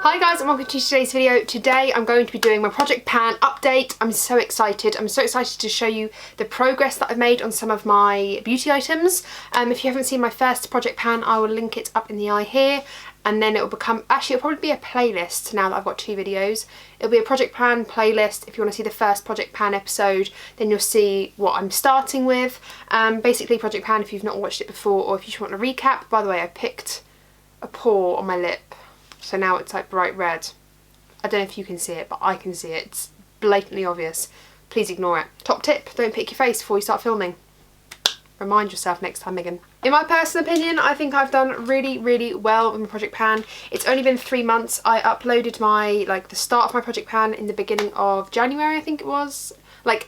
Hi guys and welcome to today's video. Today I'm going to be doing my project pan update. I'm so excited. I'm so excited to show you the progress that I've made on some of my beauty items. If you haven't seen my first project pan, I will link it up in the eye here. And then it will become, actually it'll probably be a playlist now that I've got two videos. It'll be a project pan playlist. If you want to see the first project pan episode, then you'll see what I'm starting with. Basically project pan if you've not watched it before, or if you just want a recap. By the way, I picked a pore on my lip. So now it's like bright red. I don't know if you can see it, but I can see it. It's blatantly obvious. Please ignore it. Top tip, don't pick your face before you start filming. Remind yourself next time, Megan. In my personal opinion, I think I've done really well with my project pan. It's only been 3 months. I uploaded the start of my project pan in the beginning of January, I think it was.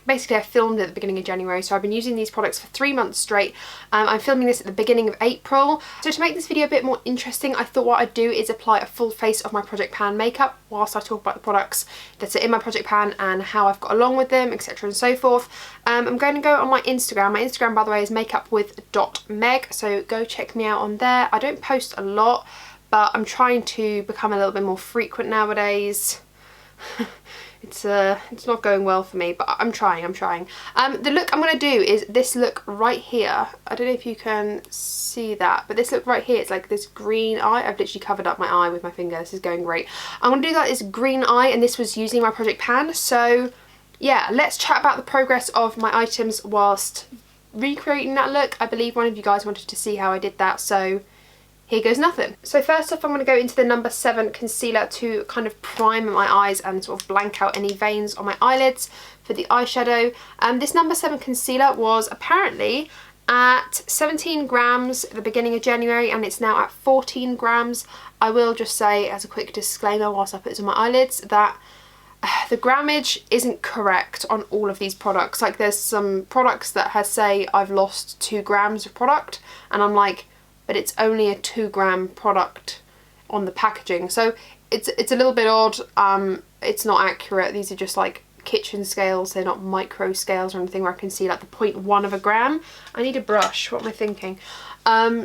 Basically I filmed it at the beginning of January, so I've been using these products for 3 months straight. I'm filming this at the beginning of April. So to make this video a bit more interesting, I thought what I'd do is apply a full face of my project pan makeup whilst I talk about the products that are in my project pan and how I've got along with them, etc. and so forth. I'm going to go on my Instagram. My Instagram, by the way, is makeupwith.meg, so go check me out on there. I don't post a lot, but I'm trying to become a little bit more frequent nowadays. It's not going well for me, but I'm trying. The look I'm going to do is this look right here. I don't know if you can see that, but this look right here, it's like this green eye. I've literally covered up my eye with my finger. This is going great. I'm going to do that as green eye, and this was using my project pan. So yeah, let's chat about the progress of my items whilst recreating that look. I believe one of you guys wanted to see how I did that, so here goes nothing. So first off, I'm going to go into the No7 concealer to kind of prime my eyes and sort of blank out any veins on my eyelids for the eyeshadow. This No7 concealer was apparently at 17 grams at the beginning of January, and it's now at 14 grams. I will just say as a quick disclaimer whilst I put it on my eyelids that the grammage isn't correct on all of these products. Like, there's some products that say I've lost 2 grams of product, and I'm like, but it's only a 2 gram product on the packaging, so it's a little bit odd. It's not accurate. These are just like kitchen scales, they're not micro scales or anything where I can see like the 0.1 of a gram. I need a brush, what am I thinking?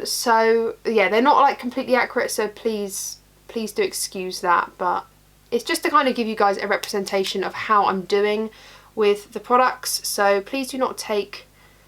So yeah, they're not like completely accurate, so please do excuse that, but it's just to kind of give you guys a representation of how I'm doing with the products. So please do not take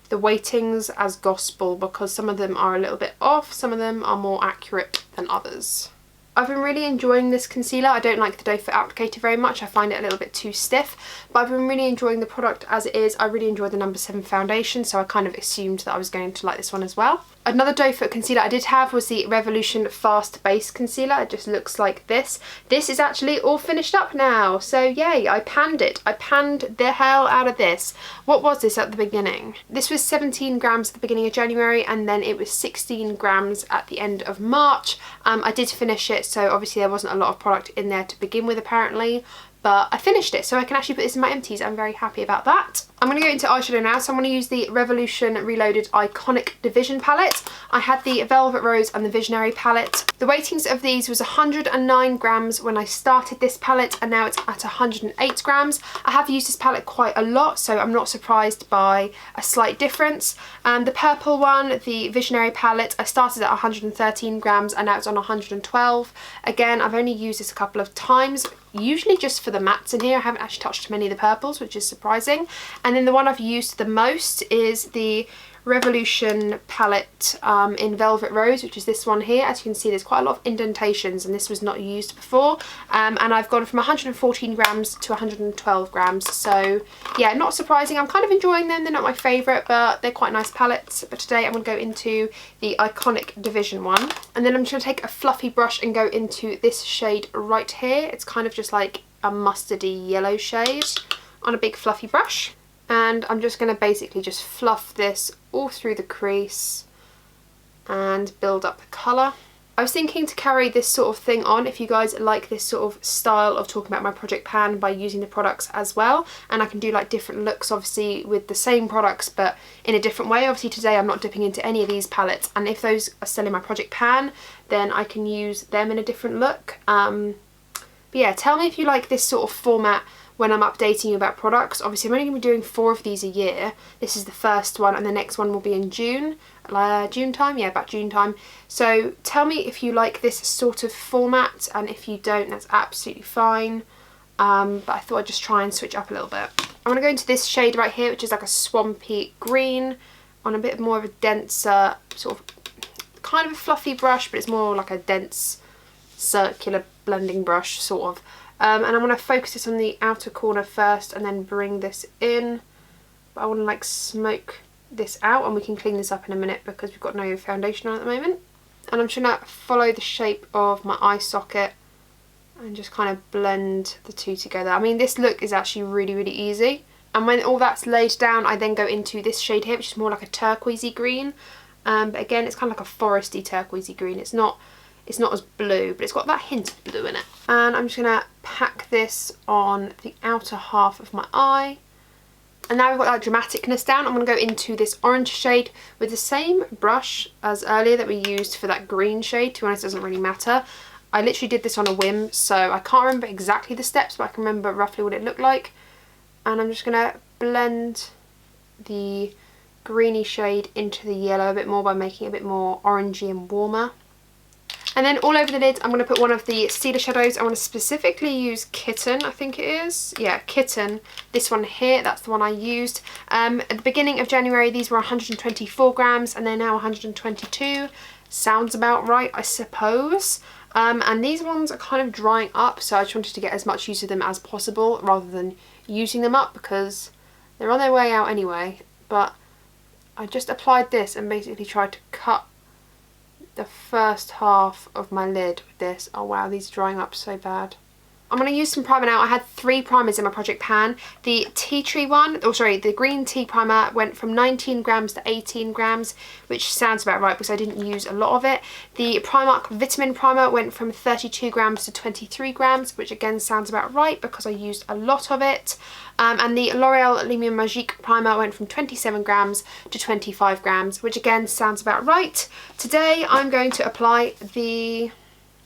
the weightings as gospel, because some of them are a little bit off, some of them are more accurate than others. I've been really enjoying this concealer. I don't like the doe foot applicator very much. I find it a little bit too stiff, but I've been really enjoying the product as it is. I really enjoy the No7 foundation, so I kind of assumed that I was going to like this one as well. Another doe foot concealer I did have was the Revolution Fast Base Concealer. It just looks like this. This is actually all finished up now, so yay, I panned it. I panned the hell out of this. What was this at the beginning? This was 17 grams at the beginning of January, and then it was 16 grams at the end of March. I did finish it, so obviously there wasn't a lot of product in there to begin with apparently, but I finished it, so I can actually put this in my empties. I'm very happy about that. I'm going to go into eyeshadow now, so I'm going to use the Revolution Reloaded Iconic Division palette. I had the Velvet Rose and the Visionary palette. The weightings of these was 109 grams when I started this palette, and now it's at 108 grams. I have used this palette quite a lot, so I'm not surprised by a slight difference. The purple one, the Visionary palette, I started at 113 grams and now it's on 112. Again, I've only used this a couple of times, usually just for the mattes in here. I haven't actually touched many of the purples, which is surprising. And then the one I've used the most is the Revolution palette in Velvet Rose, which is this one here. As you can see, there's quite a lot of indentations, and this was not used before. And I've gone from 114 grams to 112 grams. So yeah, not surprising. I'm kind of enjoying them. They're not my favourite, but they're quite nice palettes. But today I'm going to go into the Iconic Division one. And then I'm just going to take a fluffy brush and go into this shade right here. It's kind of just like a mustardy yellow shade on a big fluffy brush. And I'm just going to basically just fluff this all through the crease and build up the colour. I was thinking to carry this sort of thing on if you guys like this sort of style of talking about my project pan by using the products as well, and I can do like different looks obviously with the same products but in a different way. Obviously today I'm not dipping into any of these palettes, and if those are still in my project pan then I can use them in a different look. But yeah, tell me if you like this sort of format when I'm updating you about products. Obviously I'm only going to be doing 4 of these a year. This is the first one and the next one will be in June. June time? Yeah, about June time. So tell me if you like this sort of format, and if you don't, that's absolutely fine. But I thought I'd just try and switch up a little bit. I'm going to go into this shade right here, which is like a swampy green on a bit more of a denser, sort of kind of a fluffy brush, but it's more like a dense circular blending brush sort of. And I'm going to focus this on the outer corner first and then bring this in. But I want to like smoke this out, and we can clean this up in a minute because we've got no foundation on at the moment. And I'm just going to follow the shape of my eye socket and just kind of blend the two together. I mean, this look is actually really, really easy. And when all that's laid down, I then go into this shade here, which is more like a turquoisey green. But again, it's kind of like a foresty turquoisey green. It's not as blue, but it's got that hint of blue in it. And I'm just going to pack this on the outer half of my eye. And now we've got that dramaticness down, I'm going to go into this orange shade with the same brush as earlier that we used for that green shade. To be honest, it doesn't really matter. I literally did this on a whim, so I can't remember exactly the steps, but I can remember roughly what it looked like. And I'm just going to blend the greeny shade into the yellow a bit more by making it a bit more orangey and warmer. And then all over the lids, I'm going to put one of the Stila shadows. I want to specifically use Kitten, I think it is. Yeah, Kitten. This one here, that's the one I used. At the beginning of January, these were 124 grams and they're now 122. Sounds about right, I suppose. And these ones are kind of drying up, so I just wanted to get as much use of them as possible rather than using them up because they're on their way out anyway. But I just applied this and basically tried to cut the first half of my lid with this. Oh wow, these are drying up so bad. I'm going to use some primer now. I had 3 primers in my project pan. The tea tree one, the green tea primer went from 19 grams to 18 grams, which sounds about right because I didn't use a lot of it. The Primark vitamin primer went from 32 grams to 23 grams, which again sounds about right because I used a lot of it. And the L'Oreal Lumiere Magique primer went from 27 grams to 25 grams, which again sounds about right. Today I'm going to apply the...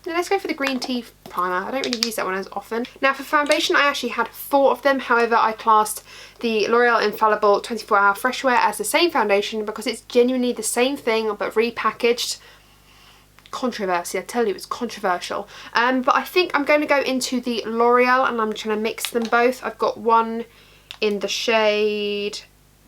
Let's go for the green tea primer. I don't really use that one as often. Now for foundation, I actually had 4 of them. However, I classed the L'Oreal Infallible 24 Hour Fresh Wear as the same foundation because it's genuinely the same thing but repackaged. Controversy, I tell you, it's controversial. But I think I'm going to go into the L'Oreal and I'm trying to mix them both. I've got one in the shade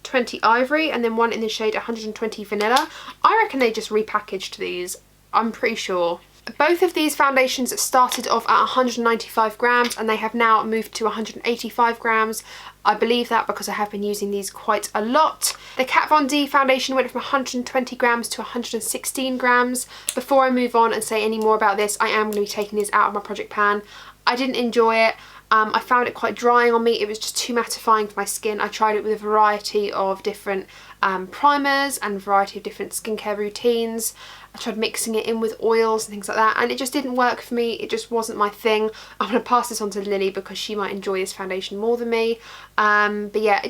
20 Ivory and then one in the shade 120 Vanilla. I reckon they just repackaged these. I'm pretty sure. Both of these foundations started off at 195 grams and they have now moved to 185 grams. I believe that because I have been using these quite a lot. The Kat Von D foundation went from 120 grams to 116 grams. Before I move on and say any more about this, I am going to be taking this out of my project pan. I didn't enjoy it. I found it quite drying on me. It was just too mattifying for my skin. I tried it with a variety of different primers and a variety of different skincare routines. I tried mixing it in with oils and things like that and it just didn't work for me. It just wasn't my thing. I'm going to pass this on to Lily because she might enjoy this foundation more than me. But yeah,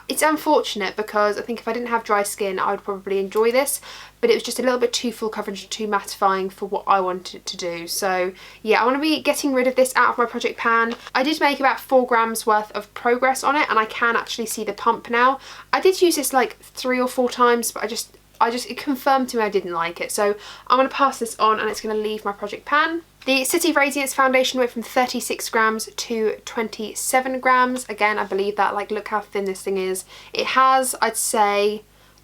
it's unfortunate because I think if I didn't have dry skin I would probably enjoy this, but it was just a little bit too full coverage, too mattifying for what I wanted to do. So yeah, I want to be getting rid of this out of my project pan. I did make about 4 grams worth of progress on it and I can actually see the pump now. I did use this like 3 or 4 times, but it confirmed to me I didn't like it. So I'm going to pass this on and it's going to leave my project pan. The City of Radiance foundation went from 36 grams to 27 grams. Again, I believe that, like, look how thin this thing is. It has, I'd say,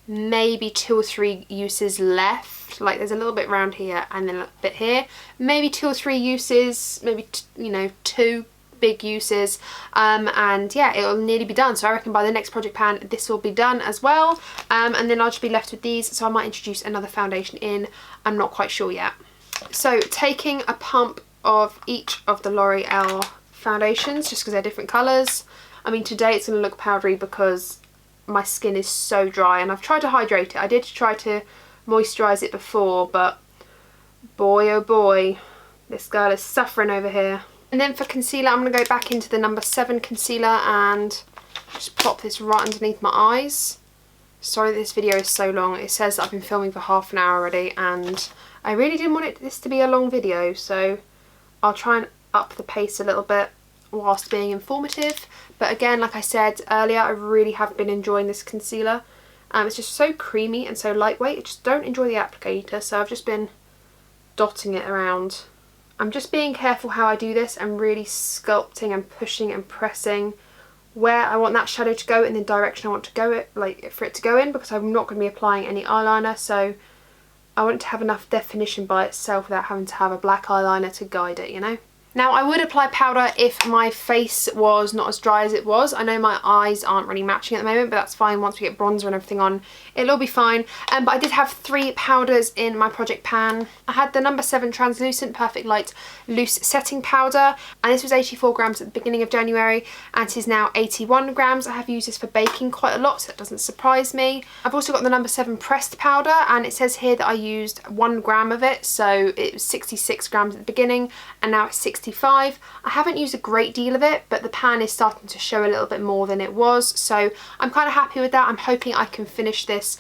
maybe 2 or 3 uses left. Like, there's a little bit around here and then a bit here. Maybe 2 or 3 uses, maybe, you know, 2 big uses. And yeah, it'll nearly be done. So I reckon by the next project pan, this will be done as well. And then I'll just be left with these. So I might introduce another foundation in. I'm not quite sure yet. So taking a pump of each of the L'Oreal foundations, just because they're different colours. I mean, today it's going to look powdery because my skin is so dry and I've tried to hydrate it. I did try to moisturise it before, but boy oh boy, this girl is suffering over here. And then for concealer, I'm going to go back into the No7 concealer and just plop this right underneath my eyes. Sorry this video is so long. It says that I've been filming for half an hour already and I really didn't want this to be a long video, so I'll try and up the pace a little bit. whilst being informative. But again, like I said earlier, I really have been enjoying this concealer. It's just so creamy and so lightweight. I just don't enjoy the applicator, so I've just been dotting it around. I'm just being careful how I do this and really sculpting and pushing and pressing where I want that shadow to go in the direction I want to go for it to go in, because I'm not going to be applying any eyeliner, so I want it to have enough definition by itself without having to have a black eyeliner to guide it, you know? Now, I would apply powder if my face was not as dry as it was. I know my eyes aren't really matching at the moment, but that's fine. Once we get bronzer and everything on, it'll all be fine. But I did have 3 powders in my project pan. I had the No. 7 Translucent Perfect Light Loose Setting Powder, and this was 84 grams at the beginning of January, and it is now 81 grams. I have used this for baking quite a lot, so that doesn't surprise me. I've also got the No. 7 Pressed Powder, and it says here that I used 1 gram of it, so it was 66 grams at the beginning, and now it's 65. I haven't used a great deal of it, but the pan is starting to show a little bit more than it was, so I'm kind of happy with that. I'm hoping I can finish this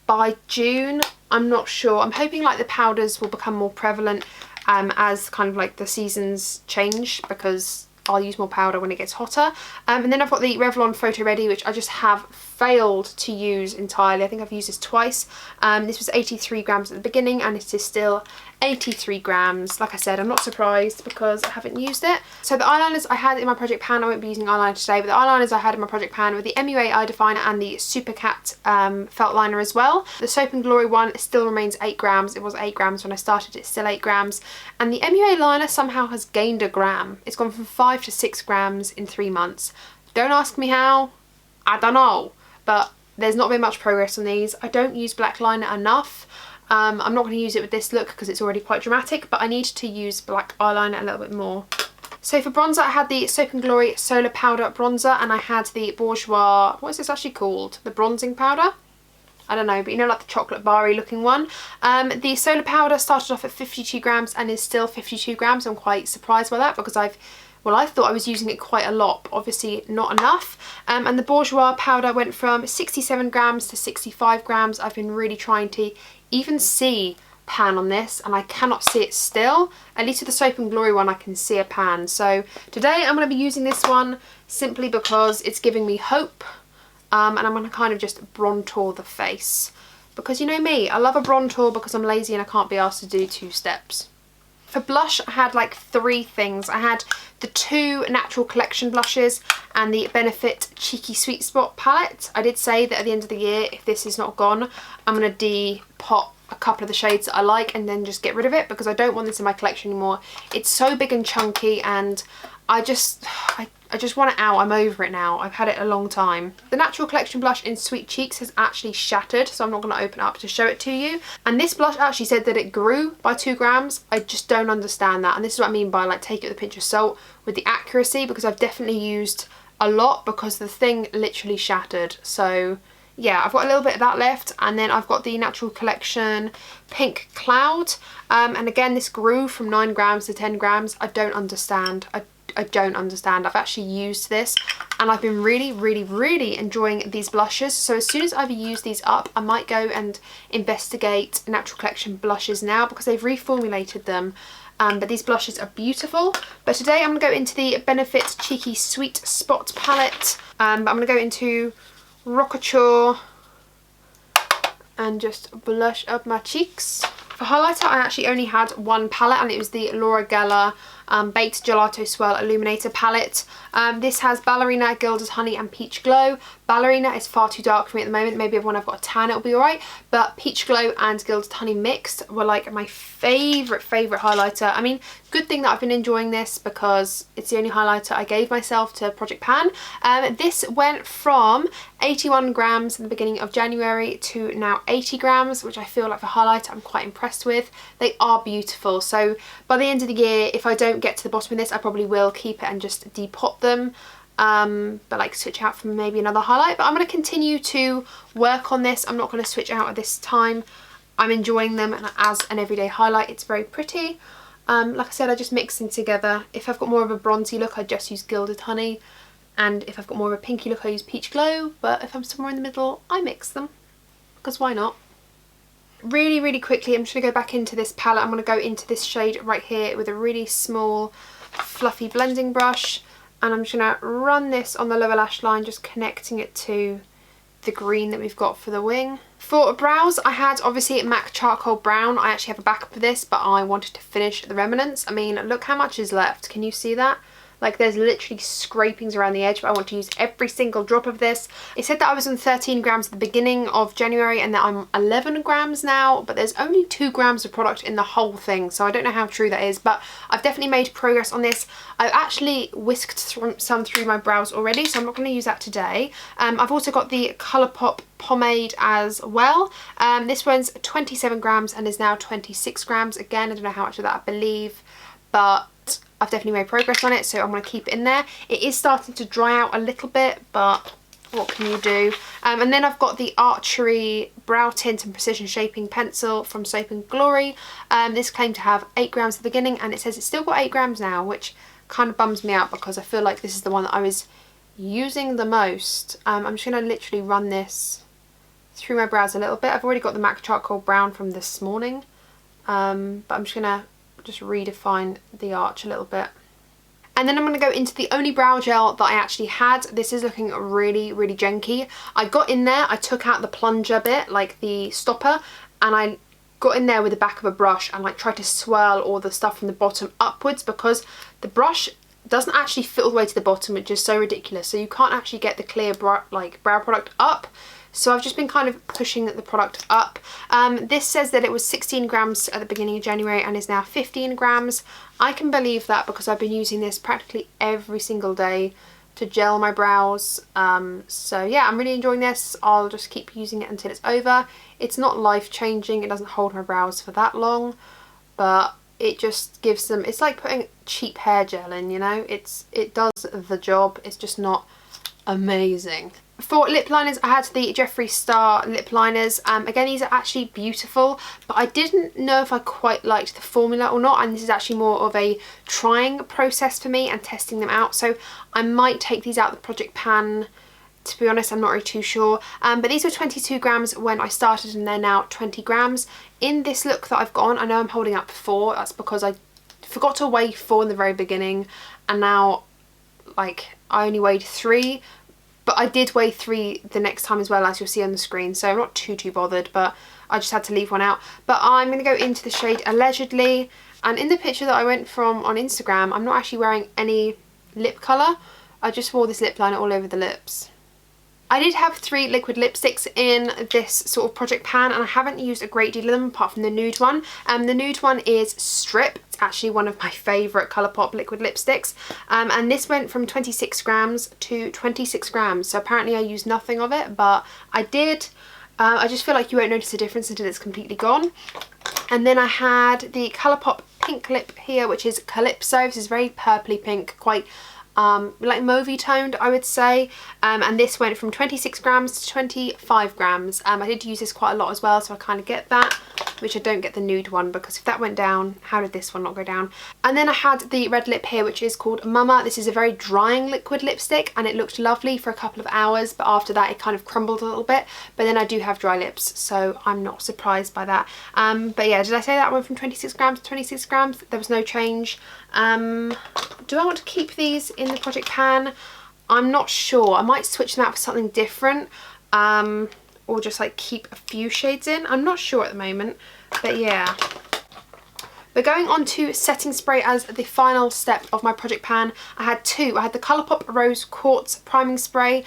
by June. I'm not sure. I'm hoping like the powders will become more prevalent as kind of like the seasons change, because I'll use more powder when it gets hotter. And then I've got the Revlon Photo Ready, which I just have failed to use entirely. I think I've used this twice. This was 83 grams at the beginning, and it is still 83 grams. Like I said, I'm not surprised because I haven't used it. So the eyeliners I had in my project pan, I won't be using eyeliner today, but the eyeliners I had in my project pan were the MUA Eye Definer and the Super Cat felt liner as well. The Soap & Glory one still remains 8 grams. It was 8 grams when I started, it's still 8 grams. And the MUA liner somehow has gained a gram. It's gone from 5 to 6 grams in 3 months. Don't ask me how, I don't know, but there's not been much progress on these. I don't use black liner enough. I'm not going to use it with this look because it's already quite dramatic, but I need to use black eyeliner a little bit more. So for bronzer, I had the Soap & Glory Solar Powder Bronzer, and I had the Bourjois, what is this actually called? The bronzing powder? I don't know, but you know, like the chocolate bar-y looking one. The Solar Powder started off at 52 grams and is still 52 grams. I'm quite surprised by that because I thought I was using it quite a lot, but obviously not enough. And the Bourjois powder went from 67 grams to 65 grams. I've been really trying to even see pan on this, and I cannot see it still. At least with the Soap & Glory one I can see a pan. So today I'm going to be using this one simply because it's giving me hope, and I'm going to kind of just bronzer the face. Because you know me, I love a bronzer because I'm lazy and I can't be asked to do 2 steps. For blush, I had like 3 things. I had the 2 Natural Collection blushes and the Benefit Cheeky Sweet Spot palette. I did say that at the end of the year, if this is not gone, I'm going to depot a couple of the shades that I like and then just get rid of it because I don't want this in my collection anymore. It's so big and chunky, and I just want it out. I'm over it now. I've had it a long time. The Natural Collection blush in Sweet Cheeks has actually shattered, so I'm not going to open it up to show it to you. And this blush actually said that it grew by 2 grams. I just don't understand that. And this is what I mean by like take it with a pinch of salt with the accuracy, because I've definitely used a lot because the thing literally shattered. So yeah, I've got a little bit of that left, and then I've got the Natural Collection Pink Cloud. And again, this grew from 9 grams to 10 grams. I don't understand. I don't understand. I've actually used this and I've been really enjoying these blushes. So as soon as I've used these up, I might go and investigate Natural Collection blushes now because they've reformulated them. But these blushes are beautiful. But today I'm going to go into the Benefit Cheeky Sweet Spot palette. But I'm going to go into Rockature and just blush up my cheeks. For highlighter, I actually only had 1 palette, and it was the Laura Geller Baked Gelato Swirl Illuminator palette. This has Ballerina, Gilded Honey and Peach Glow. Ballerina is far too dark for me at the moment. Maybe when I've got a tan it'll be alright. But Peach Glow and Gilded Honey mixed were like my favourite highlighter. I mean, good thing that I've been enjoying this because it's the only highlighter I gave myself to Project Pan. This went from 81 grams in the beginning of January to now 80 grams, which I feel like for highlighter I'm quite impressed with. They are beautiful. So by the end of the year, if I don't get to the bottom of this, I probably will keep it and just depot them. But like switch out from maybe another highlight. But I'm going to continue to work on this. I'm not going to switch out at this time. I'm enjoying them, and as an everyday highlight it's very pretty. Like I said, I just mix them together. If I've got more of a bronzy look, I just use Gilded Honey, and if I've got more of a pinky look, I use Peach Glow. But if I'm somewhere in the middle, I mix them because why not? Really quickly, I'm just going to go back into this palette. I'm going to go into this shade right here with a really small fluffy blending brush, and I'm just going to run this on the lower lash line, just connecting it to the green that we've got for the wing. For brows, I had obviously MAC Charcoal Brown. I actually have a backup of this, but I wanted to finish the remnants. I mean, look how much is left. Can you see that? Like, there's literally scrapings around the edge, but I want to use every single drop of this. It said that I was on 13 grams at the beginning of January and that I'm 11 grams now, but there's only 2 grams of product in the whole thing, so I don't know how true that is, but I've definitely made progress on this. I've actually whisked some through my brows already, so I'm not going to use that today. I've also got the Colourpop pomade as well. This one's 27 grams and is now 26 grams. Again, I don't know how much of that I believe, but I've definitely made progress on it, so I'm going to keep it in there. It is starting to dry out a little bit, but what can you do? And then I've got the Archery Brow Tint and Precision Shaping Pencil from Soap and Glory. This claimed to have 8 grams at the beginning, and it says it's still got 8 grams now, which kind of bums me out because I feel like this is the one that I was using the most. I'm just going to literally run this through my brows a little bit. I've already got the MAC Charcoal Brown from this morning, but I'm just going to redefine the arch a little bit. And then I'm going to go into the only brow gel that I actually had. This is looking really, really janky. I got in there, I took out the plunger bit, like the stopper, and I got in there with the back of a brush and like tried to swirl all the stuff from the bottom upwards, because the brush doesn't actually fit all the way to the bottom, which is so ridiculous. So you can't actually get the clear brow product up. So I've just been kind of pushing the product up. This says that it was 16 grams at the beginning of January and is now 15 grams. I can believe that because I've been using this practically every single day to gel my brows. So yeah, I'm really enjoying this. I'll just keep using it until it's over. It's not life-changing. It doesn't hold my brows for that long, but it just gives them, it's like putting cheap hair gel in, you know? It does the job. It's just not amazing. For lip liners, I had the Jeffree Star lip liners. Again, these are actually beautiful, but I didn't know if I quite liked the formula or not, and this is actually more of a trying process for me and testing them out. So I might take these out of the project pan. To be honest, I'm not really too sure. But these were 22 grams when I started and they're now 20 grams. In this look that I've got on, I know I'm holding up 4. That's because I forgot to weigh 4 in the very beginning, and now like I only weighed 3. But I did weigh 3 the next time as well, as you'll see on the screen, so I'm not too bothered, but I just had to leave one out. But I'm going to go into the shade Allegedly, and in the picture that I went from on Instagram, I'm not actually wearing any lip colour. I just wore this lip liner all over the lips. I did have 3 liquid lipsticks in this sort of project pan, and I haven't used a great deal of them apart from the nude one. The nude one is Strip. It's actually one of my favourite Colourpop liquid lipsticks. And this went from 26 grams to 26 grams. So apparently I used nothing of it, but I did. I just feel like you won't notice a difference until it's completely gone. And then I had the Colourpop pink lip here, which is Calypso. This is very purpley pink, quite like mauvey toned, I would say, and this went from 26 grams to 25 grams. I did use this quite a lot as well, so I kind of get that, which I don't get the nude one, because if that went down, how did this one not go down? And then I had the red lip here, which is called Mama. This is a very drying liquid lipstick, and it looked lovely for a couple of hours, but after that it kind of crumbled a little bit. But then I do have dry lips, so I'm not surprised by that. But yeah, did I say that went from 26 grams to 26 grams? There was no change. Do I want to keep these in the project pan? I'm not sure. I might switch them out for something different, or just like keep a few shades in. I'm not sure at the moment, but yeah. But going on to setting spray as the final step of my project pan, I had 2. I had the Colourpop Rose Quartz Priming Spray.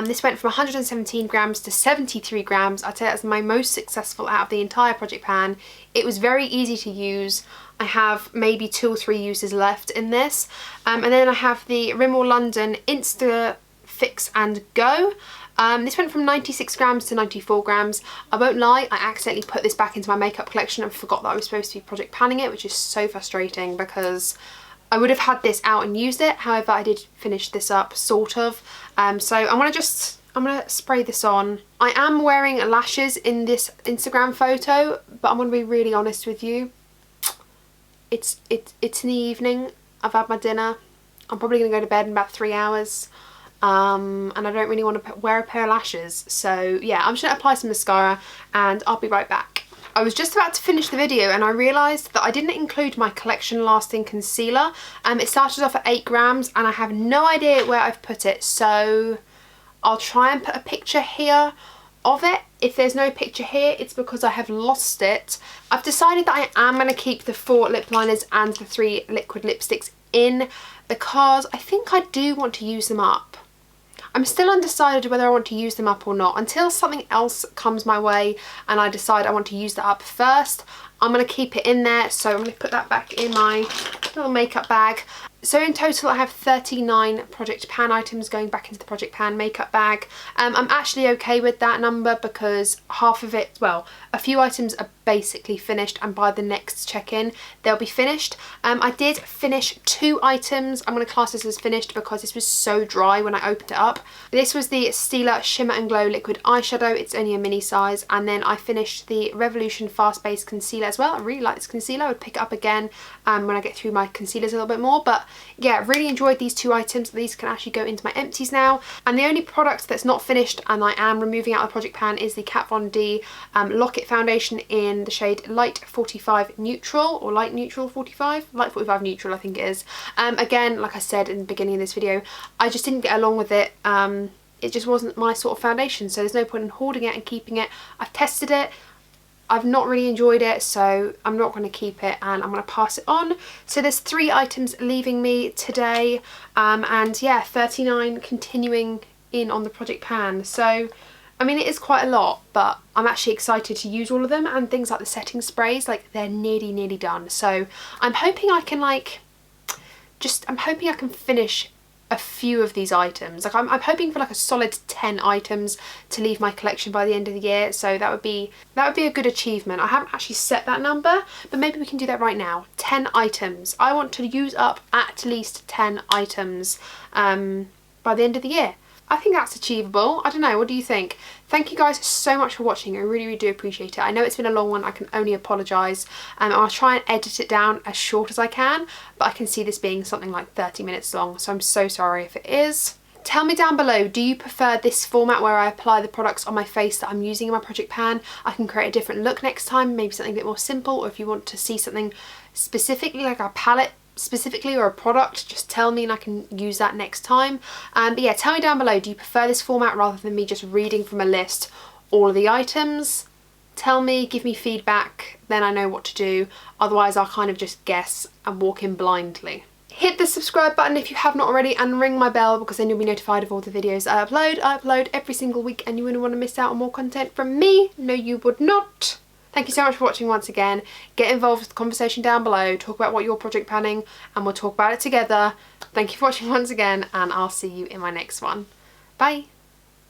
This went from 117 grams to 73 grams. I'd say that's my most successful out of the entire project pan. It was very easy to use. I have maybe 2 or 3 uses left in this. And then I have the Rimmel London Insta Fix and Go. This went from 96 grams to 94 grams. I won't lie, I accidentally put this back into my makeup collection and forgot that I was supposed to be project panning it, which is so frustrating because I would have had this out and used it. However, I did finish this up, sort of. So I'm gonna spray this on. I am wearing lashes in this Instagram photo, but I'm gonna be really honest with you. It's in the evening. I've had my dinner. I'm probably gonna go to bed in about 3 hours. And I don't really want to wear a pair of lashes, so yeah, I'm just going to apply some mascara and I'll be right back. I was just about to finish the video and I realised that I didn't include my collection lasting concealer. It started off at 8 grams and I have no idea where I've put it, so I'll try and put a picture here of it. If there's no picture here, it's because I have lost it. I've decided that I am going to keep the 4 lip liners and the 3 liquid lipsticks in because I think I do want to use them up. I'm still undecided whether I want to use them up or not. Until something else comes my way and I decide I want to use that up first, I'm going to keep it in there. So I'm going to put that back in my little makeup bag. So in total I have 39 Project Pan items going back into the Project Pan makeup bag. I'm actually okay with that number because half of it, well, a few items are basically finished and by the next check-in they'll be finished. I did finish 2 items. I'm going to class this as finished because this was so dry when I opened it up. This was the Stila Shimmer and Glow Liquid Eyeshadow. It's only a mini size. And then I finished the Revolution Fast Base Concealer as well. I really like this concealer. I would pick it up again when I get through my concealers a little bit more. But yeah, really enjoyed these 2 items. These can actually go into my empties now. And the only product that's not finished and I am removing out of the Project Pan is the Kat Von D Lock-It Foundation in the shade Light 45 Neutral, or Light Neutral 45? Light 45 Neutral I think it is. Again, like I said in the beginning of this video, I just didn't get along with it. It just wasn't my sort of foundation, so there's no point in hoarding it and keeping it. I've tested it. I've not really enjoyed it, so I'm not going to keep it and I'm going to pass it on. So there's 3 items leaving me today, and yeah, 39 continuing in on the Project Pan. So I mean, it is quite a lot, but I'm actually excited to use all of them, and things like the setting sprays, like they're nearly done. So I'm hoping I can I'm hoping I can finish a few of these items. Like I'm hoping for like a solid 10 items to leave my collection by the end of the year. So that would be a good achievement. I haven't actually set that number, but maybe we can do that right now. 10 items. I want to use up at least 10 items by the end of the year. I think that's achievable. I don't know, what do you think? Thank you guys so much for watching. I really do appreciate it. I know it's been a long one. I can only apologise. I'll try and edit it down as short as I can, but I can see this being something like 30 minutes long, so I'm so sorry if it is. Tell me down below, do you prefer this format where I apply the products on my face that I'm using in my Project Pan? I can create a different look next time, maybe something a bit more simple, or if you want to see something specifically like a palette specifically or a product, just tell me and I can use that next time. But yeah, tell me down below, do you prefer this format rather than me just reading from a list all of the items? Tell me, give me feedback, then I know what to do. Otherwise I'll kind of just guess and walk in blindly. Hit the subscribe button if you have not already and ring my bell, because then you'll be notified of all the videos I upload. I upload every single week and you wouldn't want to miss out on more content from me. No, you would not. Thank you so much for watching once again. Get involved with the conversation down below. Talk about what you're project panning and we'll talk about it together. Thank you for watching once again, and I'll see you in my next one. Bye.